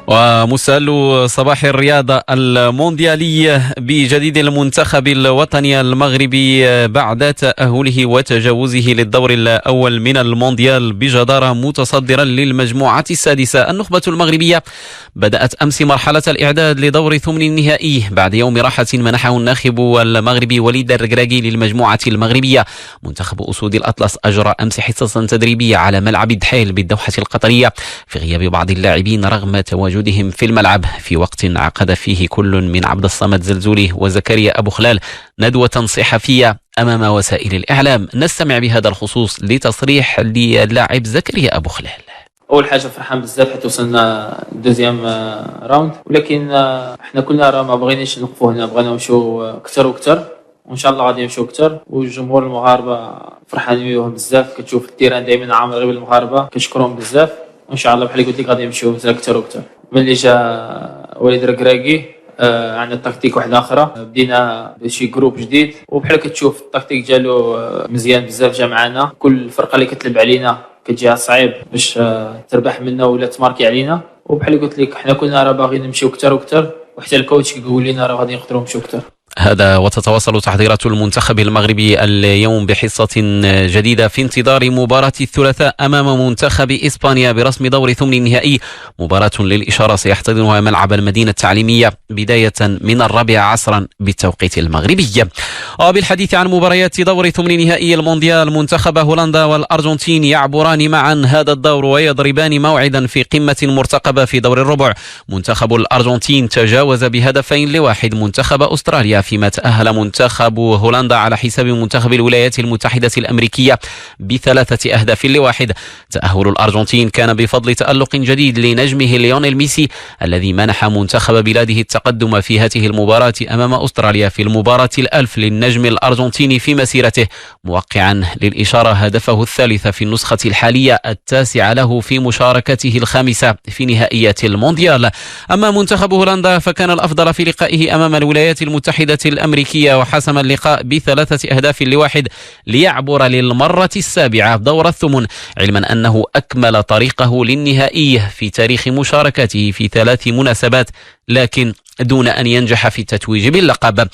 ومسأل صباح الرياضة المونديالي بجديد المنتخب الوطني المغربي بعد تأهله وتجاوزه للدور الأول من المونديال بجدارة متصدرا للمجموعة السادسة. النخبة المغربية بدأت أمس مرحلة الإعداد لدور ثمن النهائي بعد يوم راحة منحه الناخب المغربي وليد الركراكي للمجموعة المغربية. منتخب أسود الأطلس أجرى أمس حصة تدريبية على ملعب الدحيل بالدوحة القطرية في غياب بعض اللاعبين رغم تواجدهم في الملعب، في وقت عقد فيه كل من عبد الصمد زلزولي وزكريا أبو خلال ندوة صحفية أمام وسائل الإعلام. نستمع بهذا الخصوص لتصريح للاعب زكريا أبو خلال. اول حاجه فرحان بزاف حيت وصلنا دوزيام راوند، ولكن احنا كلنا ما بغيناش نوقفوا هنا، بغينا نمشيو اكثر واكثر، وان شاء الله غادي نمشيو اكثر. والجمهور المغاربه فرحانين بهم بزاف، كتشوف التيران دائما عامر غير بالمغاربه، كنشكرهم بزاف، وان شاء الله بحال قلت لك غادي نمشيو اكثر واكثر. ملي جا وليد الركراكي عندنا التكتيك واحده اخرى، بدينا بشي جروب جديد، وبحال كتشوف التكتيك ديالو مزيان بزاف، جا معنا. كل فرقه اللي كتلعب علينا كتجيها صعيب باش تربح منا ولا تماركي علينا، وبحال قلت لك حنا كلنا راه باغيين نمشيو اكثر واكثر، وحتى الكوتش كيقول لنا راه غادي نقدروا نمشيو اكثر. هذا وتتواصل تحضيرات المنتخب المغربي اليوم بحصة جديدة في انتظار مباراة الثلاثاء أمام منتخب إسبانيا برسم دور ثمن النهائي، مباراة للإشارة سيحتضنها ملعب المدينة التعليمية بداية من 4 عصرا بالتوقيت المغربي. وبالحديث عن مباريات دور ثمن نهائي المونديال، منتخب هولندا والأرجنتين يعبران معا هذا الدور ويضربان موعدا في قمة مرتقبة في دور الربع. منتخب الأرجنتين تجاوز ب2-1 منتخب أستراليا، فيما تأهل منتخب هولندا على حساب منتخب الولايات المتحدة الأمريكية ب3-1. تأهل الأرجنتين كان بفضل تألق جديد لنجمه ليونيل ميسي الذي منح منتخب بلاده التقدم في هذه المباراة أمام أستراليا في المباراة الألف للنجم الأرجنتيني في مسيرته، موقعا للإشارة هدفه الثالث في النسخة الحالية، التاسع له في مشاركته الخامسة في نهائيات المونديال. أما منتخب هولندا فكان الأفضل في لقائه أمام الولايات المتحدة الأمريكية وحسم اللقاء ب3-1 ليعبر للمرة السابعة دور الثمن، علما أنه أكمل طريقه للنهائي في تاريخ مشاركته في 3 مناسبات، لكن دون أن ينجح في التتويج باللقب.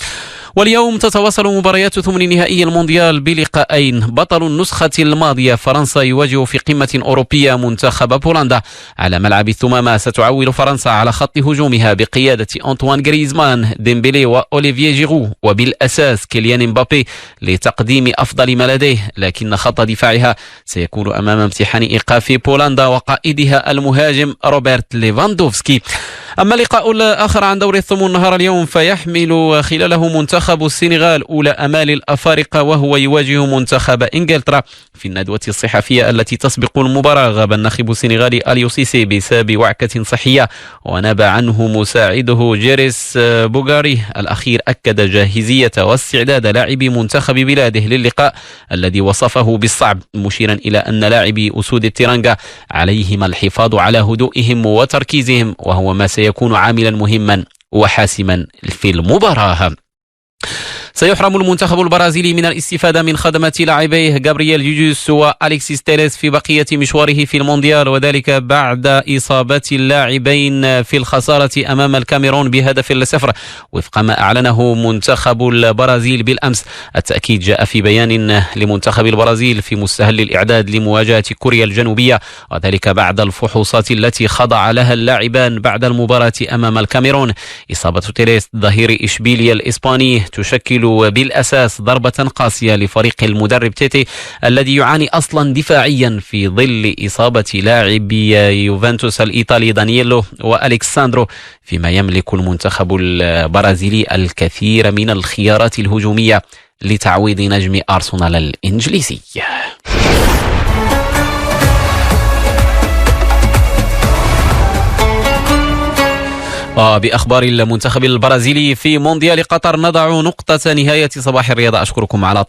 واليوم تتواصل مباريات ثمن نهائي المونديال بلقاءين. بطل النسخة الماضية فرنسا يواجه في قمة أوروبية منتخب بولندا على ملعب الثمامة. ستعول فرنسا على خط هجومها بقيادة أنطوان غريزمان، ديمبلي وأوليفييه جيرو، وبالأساس كيليان مبابي لتقديم أفضل ما لديه، لكن خط دفاعها سيكون أمام امتحان إيقاف بولندا وقائدها المهاجم روبرت ليفاندوفسكي. أما اللقاء الآخر عن دور الثمن نهار اليوم فيحمل خلاله منتخب السنغال أولى أمال الأفارقة، وهو يواجه منتخب إنجلترا. في الندوة الصحفية التي تسبق المباراة غاب الناخب السنغالي أليو سيسي بسبب وعكة صحية وناب عنه مساعده جيريس بوغاري. الأخير أكد جاهزية واستعداد لاعبي منتخب بلاده للقاء الذي وصفه بالصعب، مشيرا إلى أن لاعبي أسود التيرانغا عليهم الحفاظ على هدوئهم وتركيزهم، وهو ما سيكون عاملا مهما وحاسما في المباراة. سيحرم المنتخب البرازيلي من الاستفادة من خدمات لاعبيه غابرييل جيجوس وأليكسيس تيريس في بقية مشواره في المونديال، وذلك بعد إصابة اللاعبين في الخسارة أمام الكاميرون ب1-0 وفق ما أعلنه منتخب البرازيل بالأمس. التأكيد جاء في بيان لمنتخب البرازيل في مستهل الإعداد لمواجهة كوريا الجنوبية، وذلك بعد الفحوصات التي خضع لها اللاعبان بعد المباراة أمام الكاميرون. إصابة تيريس ظهير إشبيليا الإسباني تشكل بالأساس ضربة قاسية لفريق المدرب تيتي الذي يعاني أصلا دفاعيا في ظل إصابة لاعبي يوفنتوس الإيطالي دانييلو وألكساندرو، فيما يملك المنتخب البرازيلي الكثير من الخيارات الهجومية لتعويض نجم أرسنال الإنجليزي. وبأخبار المنتخب البرازيلي في مونديال قطر نضع نقطة نهاية صباح الرياضة. أشكركم على